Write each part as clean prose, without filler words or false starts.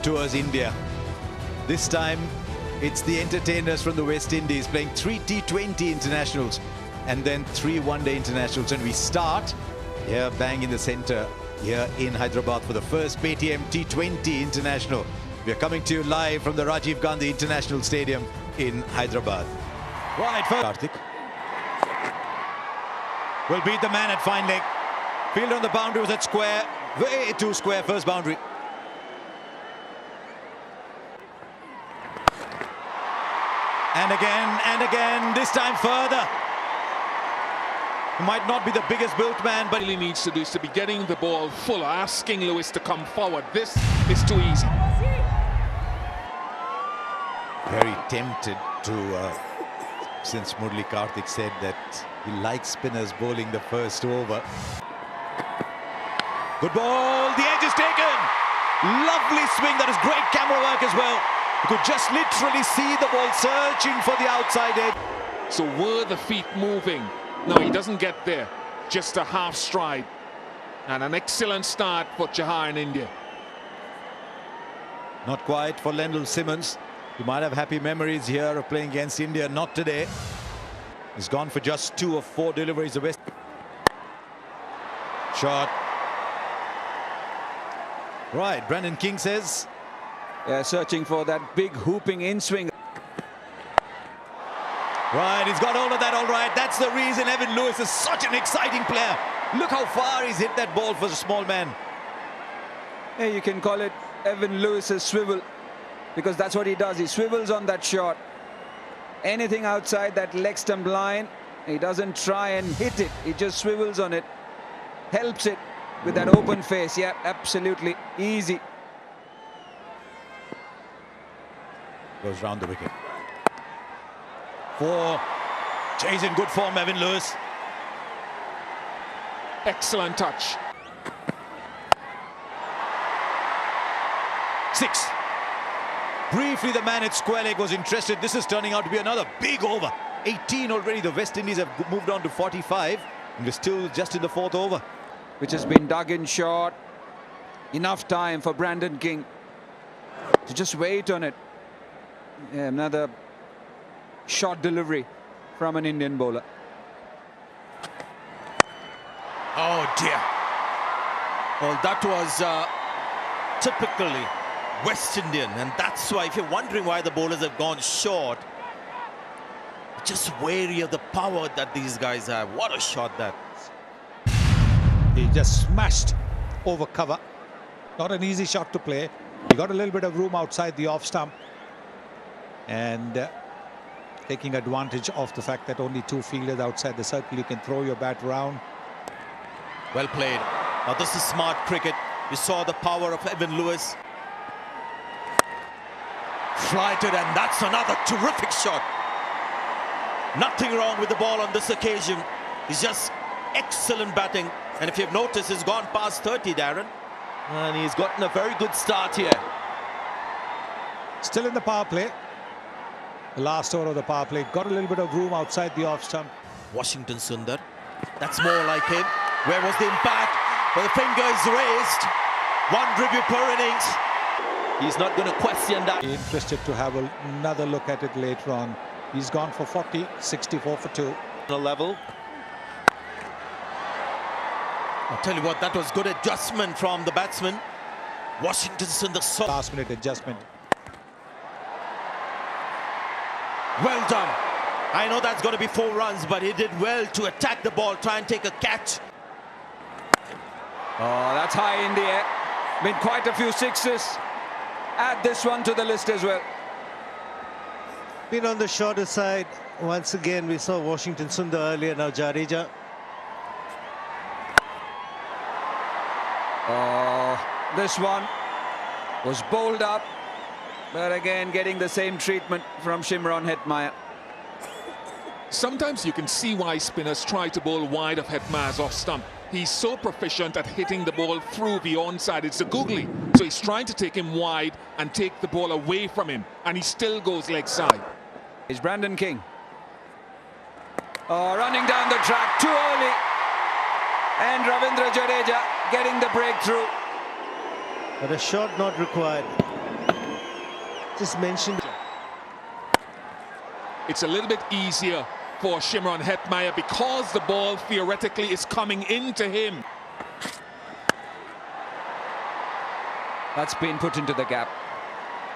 tours India. This time, it's the entertainers from the West Indies playing 3 T20 internationals and then 3 one-day internationals. And we start here, bang in the center, here in Hyderabad for the first Paytm T20 international. We are coming to you live from the Rajiv Gandhi International Stadium in Hyderabad. Right, first Karthik will beat the man at fine leg. Field on the boundary was at square, way too square, first boundary. And again, this time further. He might not be the biggest built man, but he needs to do is to be getting the ball fuller, asking Lewis to come forward. This is too easy. Very tempted to, since Murli Karthik said that he likes spinners bowling the first over. Good ball, the edge is taken. Lovely swing, that is great camera work as well. You could just literally see the ball searching for the outside edge. So were the feet moving? No, he doesn't get there. Just a half stride. And an excellent start for Chahar in India. Not quite for Lendl Simmons. You might have happy memories here of playing against India. Not today. He's gone for just 2 of 4 deliveries. The best shot. Right, Brandon King says. Yeah, searching for that big hooping in swing. Right, he's got hold of that all right. That's the reason Evan Lewis is such an exciting player. Look how far he's hit that ball for a small man. Yeah, you can call it Evan Lewis's swivel, because that's what he does. He swivels on that shot. Anything outside that leg stump line, he doesn't try and hit it. He just swivels on it. Helps it with that open face. Yeah, absolutely easy. Goes round the wicket. 4. He's in good form, Evan Lewis. Excellent touch. 6. Briefly, the man at square leg was interested. This is turning out to be another big over. 18 already. The West Indies have moved on to 45. And we're still just in the 4th over. Which has been dug in short. Enough time for Brandon King to just wait on it. Yeah, another short delivery from an Indian bowler. Oh dear. Well, that was typically West Indian, and that's why, if you're wondering why the bowlers have gone short, just wary of the power that these guys have. What a shot that. He just smashed over cover. Not an easy shot to play. He got a little bit of room outside the off stump, and taking advantage of the fact that only 2 fielders outside the circle, you can throw your bat around. Well played. Now this is smart cricket. You saw the power of Evan Lewis. Flighted, and that's another terrific shot. Nothing wrong with the ball on this occasion. It's just excellent batting. And if you've noticed, he's gone past 30, Darren. And he's gotten a very good start here. Still in the power play. The last over of the power play. Got a little bit of room outside the off stump. Washington Sundar. That's more like him. Where was the impact? Well, the finger is raised. 1 review per innings. He's not going to question that. Interested to have another look at it later on. He's gone for 40, 64 for 2. Level. I'll tell you what, that was good adjustment from the batsman. Washington Sundar. Last minute adjustment. Well done. I know that's going to be 4 runs, but he did well to attack the ball, try and take a catch. Oh, that's high in the air. Been quite a few sixes. Add this one to the list as well. Been on the shorter side. Once again, we saw Washington Sundar earlier, now Jadeja. Oh, this one was bowled up, but again getting the same treatment from Shimron Hetmyer. Sometimes you can see why spinners try to bowl wide of Hetmyer's off stump. He's so proficient at hitting the ball through the onside. It's a googly. So he's trying to take him wide and take the ball away from him. And he still goes leg side. Is Brandon King. Oh, running down the track too early. And Ravindra Jadeja getting the breakthrough. But a shot not required. just mentioned. It's a little bit easier for Shimron Hetmyer because the ball theoretically is coming into him. That's been put into the gap.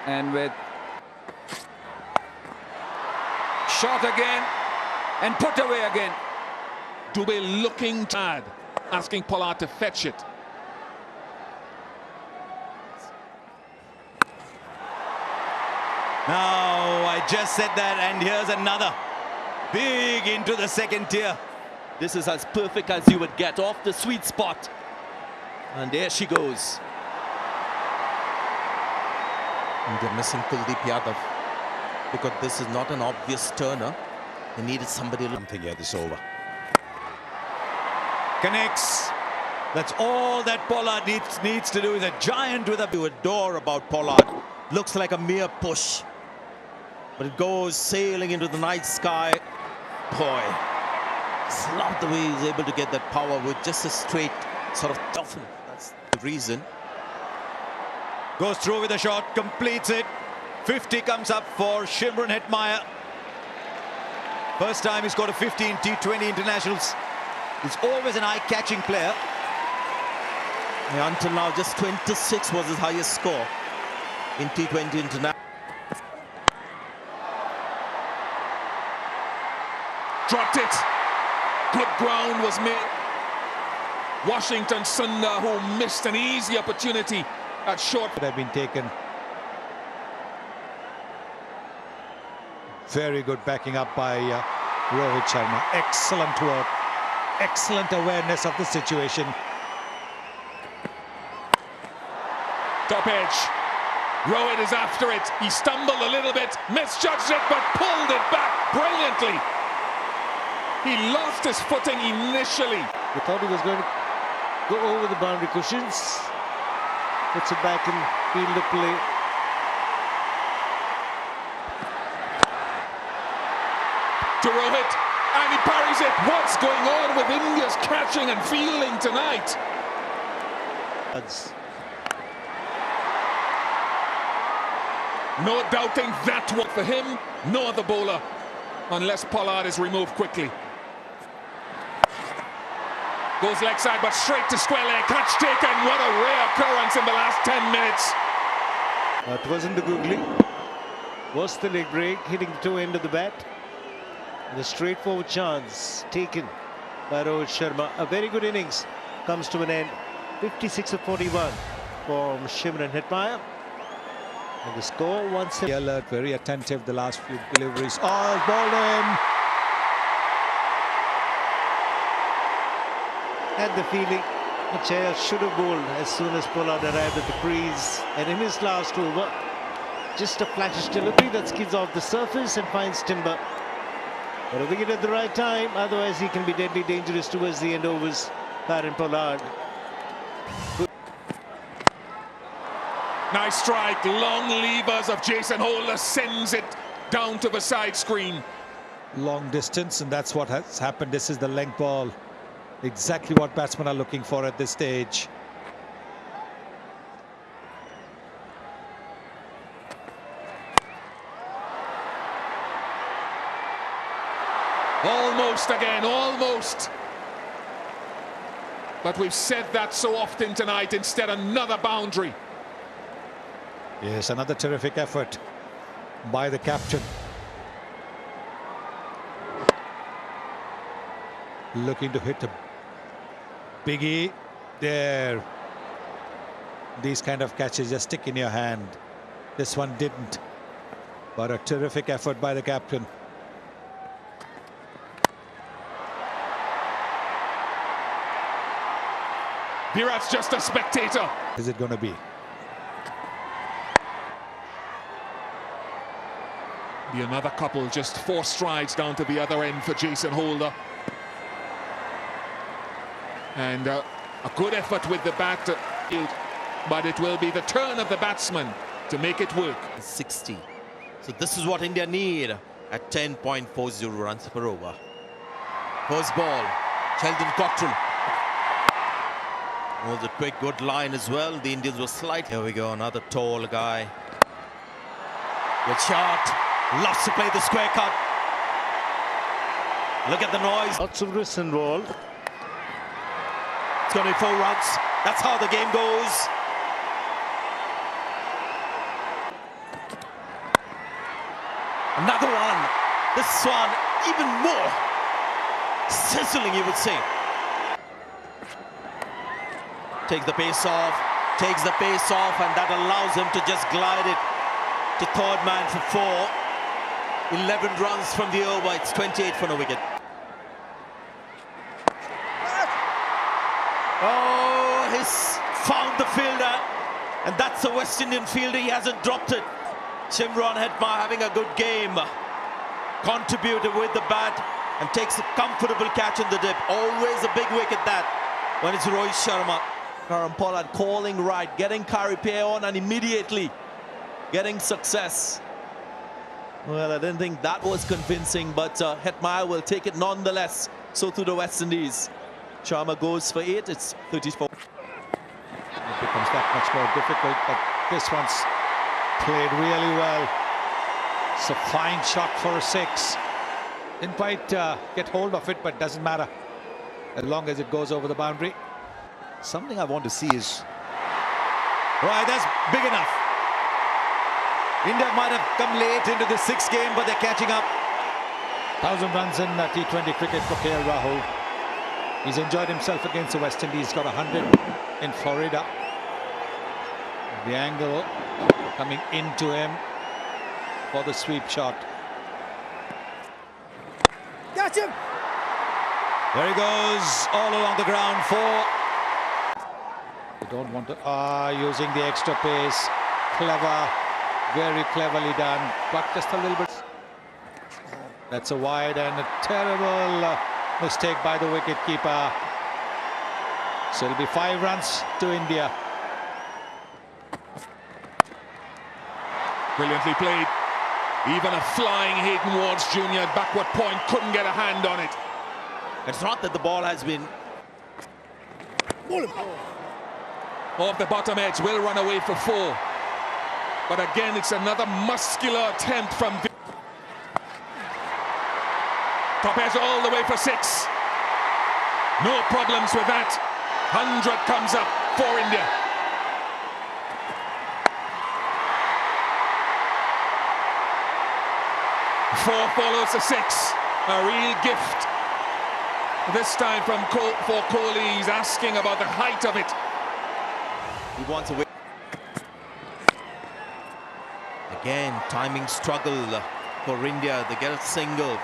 And with shot again and put away again. Dubé looking tired, asking Pollard to fetch it. Now, I just said that, and here's another. Big into the second tier. This is as perfect as you would get off the sweet spot. And there she goes. And they're missing Kuldeep Yadav because this is not an obvious turner. They needed somebody. Something here, this over. Connects. That's all that Pollard needs to do. Is a giant with a... You adore about Pollard. Looks like a mere push. But it goes sailing into the night sky. Boy, it's not the way he's able to get that power with just a straight sort of toughen. That's the reason. Goes through with a shot, completes it. 50 comes up for Shimron Hetmyer. First time he scored a 50 in T20 internationals. He's always an eye-catching player. Yeah, until now, just 26 was his highest score in T20 international. Dropped it. Good ground was made. Washington Sundar, who missed an easy opportunity at short. Could have been taken. Very good backing up by Rohit Sharma. Excellent work. Excellent awareness of the situation. Top edge. Rohit is after it. He stumbled a little bit, misjudged it, but pulled it back brilliantly. He lost his footing initially. We thought he was going to go over the boundary cushions. Puts it back in field of play. To Rohit, and he parries it. What's going on with India's catching and fielding tonight? No doubting that one for him, no other bowler, unless Pollard is removed quickly. Goes leg side, but straight to square leg. Catch taken. What a rare occurrence in the last 10 minutes. It wasn't the googly. Was the leg break, hitting the toe end of the bat. And a straightforward chance taken by Rohit Sharma. A very good innings comes to an end. 56 of 41 from Shimron Hetmyer. And the score 1-7. Alert, very attentive the last few deliveries. Oh, bowled him. Had the feeling Chaya should have bowled as soon as Pollard arrived at the crease. And in his last over, just a flattish delivery that skids off the surface and finds timber. But I think it at the right time, otherwise he can be deadly dangerous towards the end overs. Baron Pollard. Nice strike. Long levers of Jason Holder sends it down to the side screen. Long distance, and that's what has happened. This is the length ball. Exactly what batsmen are looking for at this stage. Almost again, almost. But we've said that so often tonight. Instead, another boundary. Yes, another terrific effort by the captain. Looking to hit a biggie there. These kind of catches just stick in your hand. This one didn't. But a terrific effort by the captain. Virat's just a spectator. Is it going to be? Be another couple, just 4 strides down to the other end for Jason Holder. And a good effort with the bat, but it will be the turn of the batsman to make it work. 60. So this is what India need at 10.40 runs per over. First ball, Sheldon Cottrell. Was a quick good line as well. The Indians were slight. Here we go, another tall guy. Good shot. Loves to play the square cut. Look at the noise. Lots of risks involved. It's going to be 4 runs. That's how the game goes. Another one. This one even more sizzling, you would say. Takes the pace off. Takes the pace off, and that allows him to just glide it to third man for 4. 11 runs from the over. It's 28 for no wicket. Oh, he's found the fielder, and that's a West Indian fielder. He hasn't dropped it. Shimron Hetmar having a good game. Contributed with the bat and takes a comfortable catch in the dip. Always a big wicket that when it's Rohit Sharma. Karan Pollard calling right, getting Karipay on and immediately getting success. Well, I didn't think that was convincing, but Hetmar will take it nonetheless. So to the West Indies. Sharma goes for 8. It's 34. It becomes that much more difficult, but this one's played really well. It's a fine shot for a 6. Didn't quite get hold of it, but doesn't matter as long as it goes over the boundary. Something I want to see is... Right, that's big enough. India might have come late into the 6th game, but they're catching up. 1,000 runs in T20 cricket for KL Rahul. He's enjoyed himself against the West Indies. Got 100 in Florida. The angle coming into him for the sweep shot. Catch him! There he goes, all along the ground. 4. You don't want to... using the extra pace. Clever. Very cleverly done. But just a little bit... That's a wide and a terrible mistake by the wicket-keeper. So it'll be 5 runs to India. Brilliantly played. Even a flying Hayden Wards Jr. at backward point couldn't get a hand on it. It's not that the ball has been... Off the bottom edge, will run away for 4. But again, it's another muscular attempt from... Top edge all the way for 6. No problems with that. 100 comes up for India. Four follows the 6. A real gift. This time for Kohli. He's asking about the height of it. He wants a win. Again, timing struggle for India. They get a single.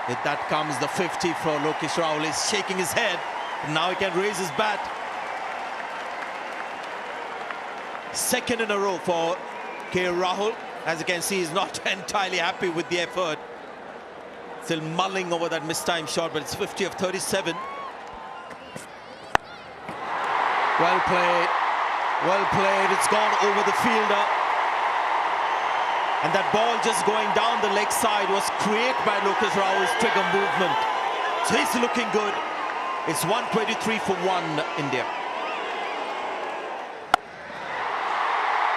If that comes the 50 for Lokesh Rahul. He's shaking his head. Now he can raise his bat. 2nd in a row for KL Rahul. As you can see, he's not entirely happy with the effort. Still mulling over that mistimed shot, but it's 50 of 37. Well played. Well played. It's gone over the fielder. And that ball just going down the leg side was created by Lokesh Rahul's trigger movement. So he's looking good. It's 123 for 1, India.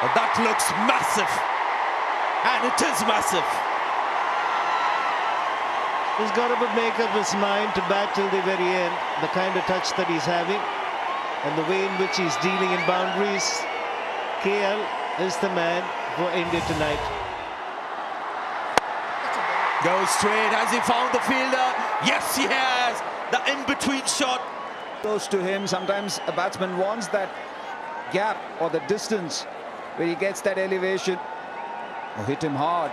Well, that looks massive. And it is massive. He's got to make up his mind to bat till the very end. The kind of touch that he's having and the way in which he's dealing in boundaries. KL is the man for India tonight. Goes straight. Has he found the fielder? Yes, he has. The in-between shot. Close to him. Sometimes a batsman wants that gap or the distance where he gets that elevation. Or hit him hard.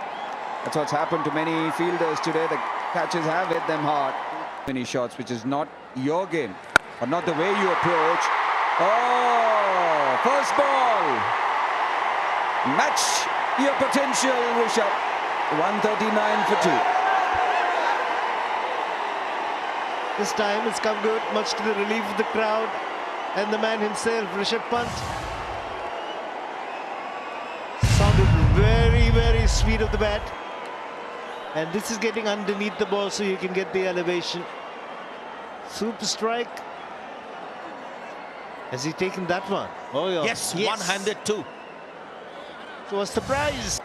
That's what's happened to many fielders today. The catches have hit them hard. Many shots, which is not your game or not the way you approach. Oh, first ball. Match your potential, Rishabh. 139 for 2. This time it's come good, much to the relief of the crowd and the man himself, Rishabh Pant. Sounded very, very sweet of the bat. And this is getting underneath the ball so you can get the elevation. Super strike. Has he taken that one? Oh, yeah. Yes, one-handed too. So a surprise.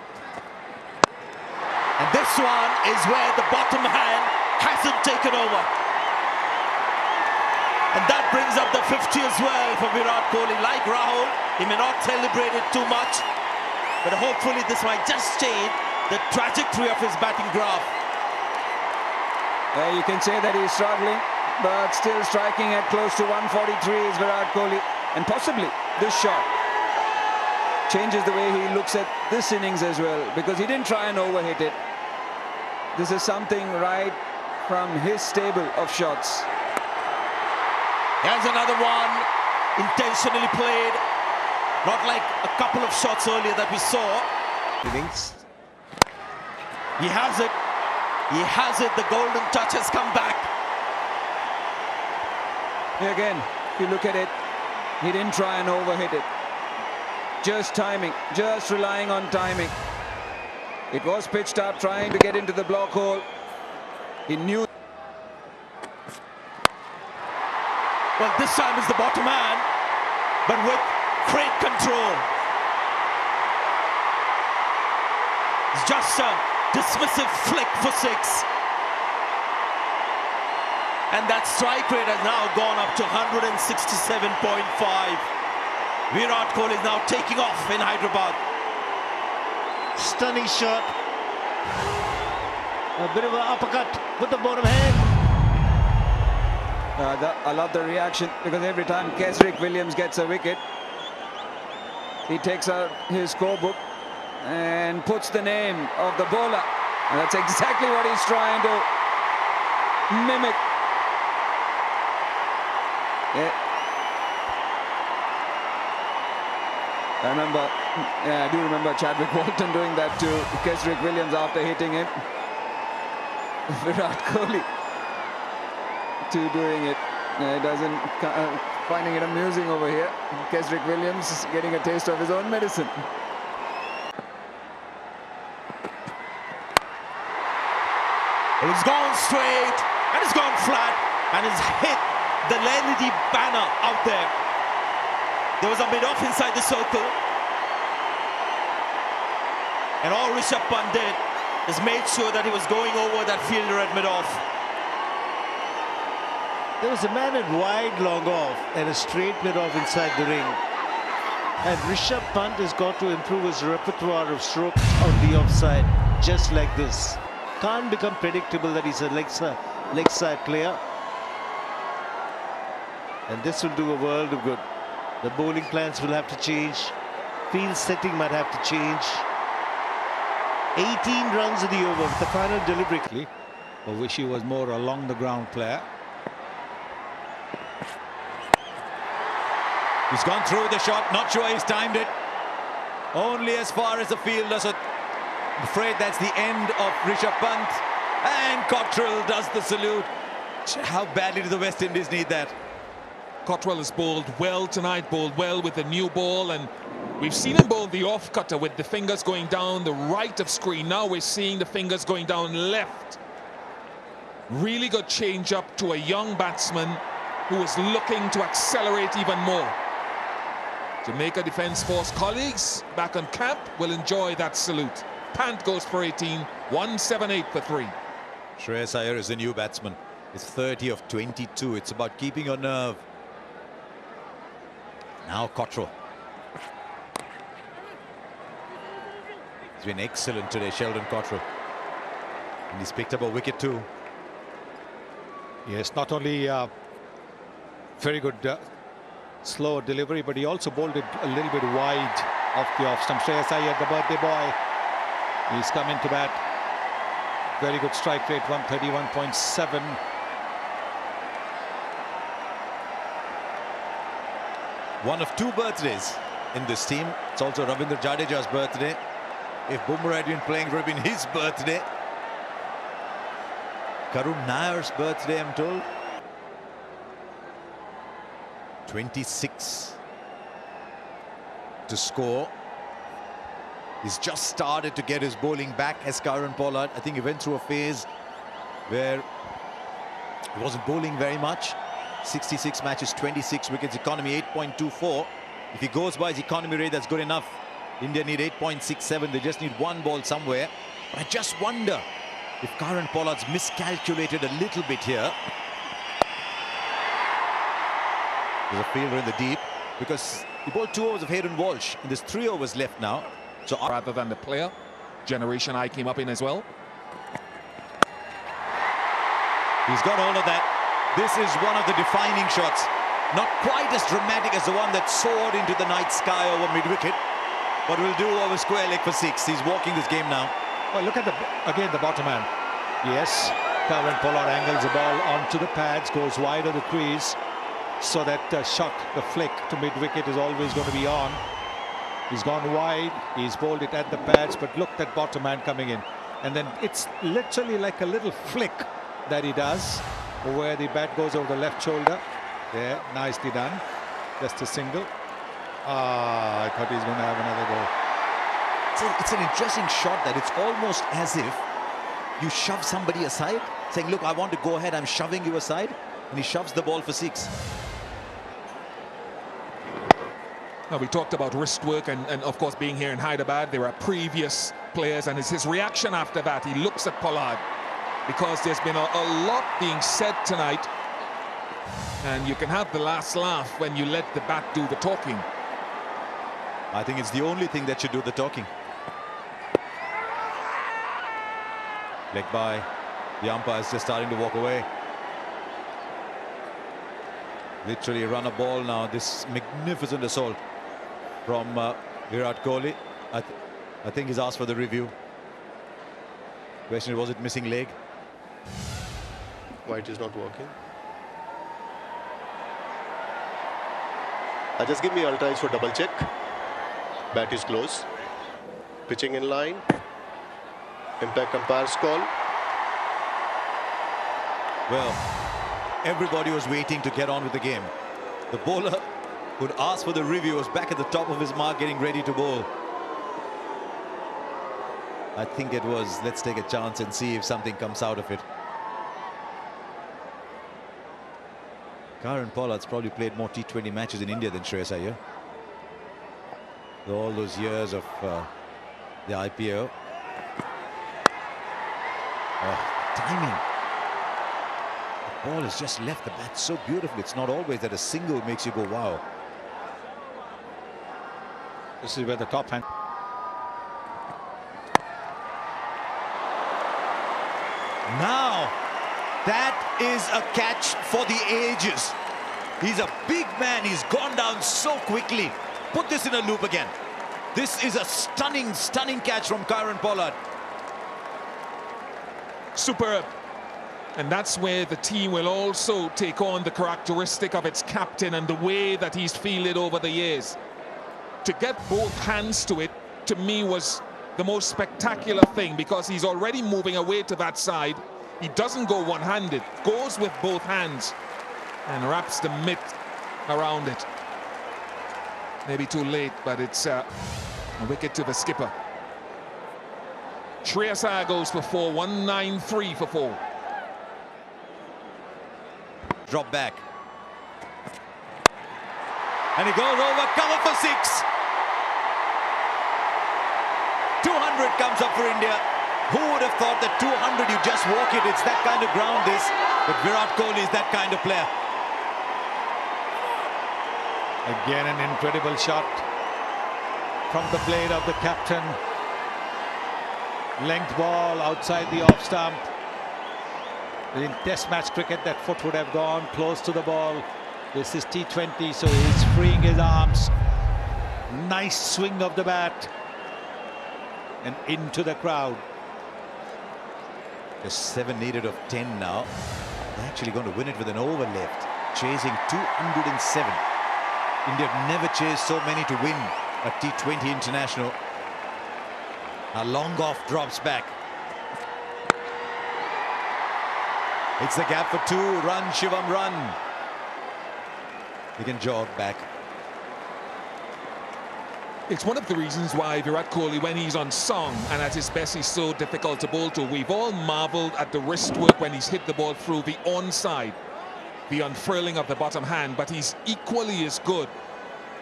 And this one is where the bottom hand hasn't taken over. And that brings up the 50 as well for Virat Kohli. Like Rahul, he may not celebrate it too much, but hopefully this might just change the trajectory of his batting graph. You can say that he's struggling, but still striking at close to 143 is Virat Kohli. And possibly this shot changes the way he looks at this innings as well, because he didn't try and overhit it. This is something right from his stable of shots. Here's another one, intentionally played, not like a couple of shots earlier that we saw. Innings. He has it. He has it. The golden touch has come back. Again, if you look at it, he didn't try and overhit it. Just timing, just relying on timing. It was pitched up, trying to get into the block hole. He knew. Well, this time is the bottom hand, but with great control. It's just a dismissive flick for 6. And that strike rate has now gone up to 167.5. Virat Kohli is now taking off in Hyderabad. Stunning shot. A bit of an uppercut with the bottom hand. I love the reaction, because every time Kesrick Williams gets a wicket, he takes out his scorebook and puts the name of the bowler. And that's exactly what he's trying to mimic. Yeah. I do remember Chadwick Walton doing that to Kesrick Williams after hitting him. Virat Kohli doing it. Finding it amusing over here. Kesrick Williams is getting a taste of his own medicine. He's gone straight and it's gone flat and has hit the LED banner out there. There was a mid-off inside the circle. And all Rishabh Pant did is made sure that he was going over that fielder at mid-off. There was a man at wide long off and a straight mid-off inside the ring. And Rishabh Pant has got to improve his repertoire of strokes on the offside, just like this. Can't become predictable that he's a leg side player. And this will do a world of good. The bowling plans will have to change. Field setting might have to change. 18 runs in the over with the final delivery. I wish he was more along the ground player. He's gone through the shot, not sure he's timed it. Only as far as the fielder, so I'm afraid that's the end of Rishabh Pant. And Cottrell does the salute. How badly do the West Indies need that? Cottrell has bowled well tonight, bowled well with the new ball, and we've seen him bowl the off cutter with the fingers going down the right of screen. Now we're seeing the fingers going down left. Really good change up to a young batsman who is looking to accelerate even more. Jamaica Defence Force colleagues back on camp will enjoy that salute. Pant goes for 18, 178 for 3. Shreyas Iyer is the new batsman. It's 30 of 22. It's about keeping your nerve. Now Cottrell. He's been excellent today, Sheldon Cottrell. And he's picked up a wicket too. Yes, not only very good slow delivery, but he also bowled it a little bit wide off the off stump. Shreyas Iyer, the birthday boy, he's come into bat. Very good strike rate, 131.7. One of 2 birthdays in this team. It's also Ravindra Jadeja's birthday. If Bumrah had been playing, it would have been his birthday. Karun Nair's birthday, I'm told. 26 to score. He's just started to get his bowling back as Kieron Pollard. I think he went through a phase where he wasn't bowling very much. 66 matches, 26 wickets, economy 8.24. If he goes by his economy rate, that's good enough. India need 8.67. They just need 1 ball somewhere. I just wonder if Kieron Pollard's miscalculated a little bit here. There's a fielder in the deep because he bowled 2 overs of Hayden Walsh and there's 3 overs left now. So rather than the player, generation I came up in as well. He's got all of that. This is one of the defining shots. Not quite as dramatic as the one that soared into the night sky over mid-wicket, but will do over square leg for 6. He's walking this game now. Well, look at the bottom hand. Yes, Kieron Pollard angles the ball onto the pads, goes wide of the crease, so that shot, the flick to mid-wicket is always going to be on. He's gone wide, he's bowled it at the pads, but look at bottom hand coming in. And then it's literally like a little flick that he does, where the bat goes over the left shoulder. There, nicely done. Just a single. I thought he's going to have another goal. It's an interesting shot that it's almost as if you shove somebody aside, saying, look, I want to go ahead, I'm shoving you aside, and he shoves the ball for 6. Now, we talked about wrist work and of course being here in Hyderabad, there are previous players, and it's his reaction after that. He looks at Pollard because there's been a lot being said tonight, and you can have the last laugh when you let the bat do the talking. I think it's the only thing that should do the talking. Leg by. The umpire is just starting to walk away. Literally run a ball now. This magnificent assault from Virat Kohli. I think he's asked for the review. Question, was it missing leg? White is not working. Just give me ultra for double check. Bat is close. Pitching in line. Impact umpire's call. Well, everybody was waiting to get on with the game. The bowler who'd asked for the review was back at the top of his mark, getting ready to bowl. I think it was, let's take a chance and see if something comes out of it. Kieron Pollard's probably played more T20 matches in India than Shreyas Iyer. All those years of the IPO. Oh, timing. The ball has just left the bat so beautifully. It's not always that a single makes you go, wow. This is where the top hand. Now, that is a catch for the ages. He's a big man. He's gone down so quickly. Put this in a loop again. This is a stunning, stunning catch from Kieron Pollard. Superb. And that's where the team will also take on the characteristic of its captain and the way that he's fielded over the years. To get both hands to it, to me, was the most spectacular thing, because he's already moving away to that side. He doesn't go one-handed, goes with both hands and wraps the mitt around it. Maybe too late, but it's a wicket to the skipper. Shreyas Iyer goes for 4, 193 for 4. Drop back. And he goes over, cover for 6. 200 comes up for India. Who would have thought that 200, you just walk it? It's that kind of ground, this. But Virat Kohli is that kind of player. Again, an incredible shot from the blade of the captain. Length ball outside the off stump. In Test match cricket, that foot would have gone close to the ball. This is T20, so he's freeing his arms. Nice swing of the bat. And into the crowd. Just 7 needed of 10 now. They're actually going to win it with an over left. Chasing 207. India have never chased so many to win a T20 international. A long off drops back. It's the gap for 2. Run, Shivam, run. He can jog back. It's one of the reasons why Virat Kohli, when he's on song and at his best, he's so difficult to bowl to. We've all marveled at the wrist work when he's hit the ball through the onside, the unfurling of the bottom hand, but he's equally as good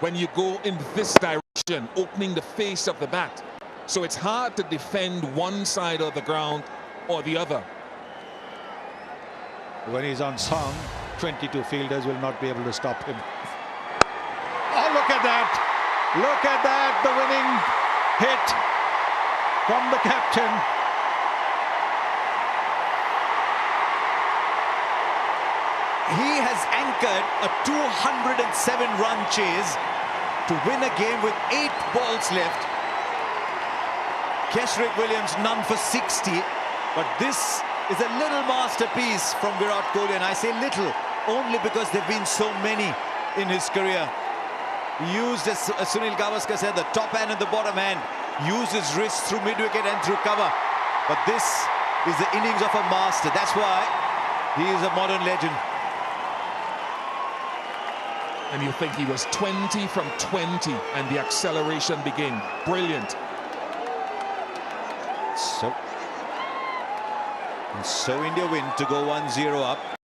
when you go in this direction, opening the face of the bat. So it's hard to defend one side of the ground or the other. When he's on song, 22 fielders will not be able to stop him. Oh, look at that! Look at that! The winning hit from the captain. He has anchored a 207-run chase to win a game with 8 balls left. Kesrick Williams none for 60, but this is a little masterpiece from Virat Kohli, and I say little only because there have been so many in his career. He used, as Sunil Gavaskar said, the top hand and the bottom hand, used his wrist through mid-wicket and through cover. But this is the innings of a master. That's why he is a modern legend. And you think he was 20 from 20 and the acceleration began. Brilliant. So India win to go 1-0 up.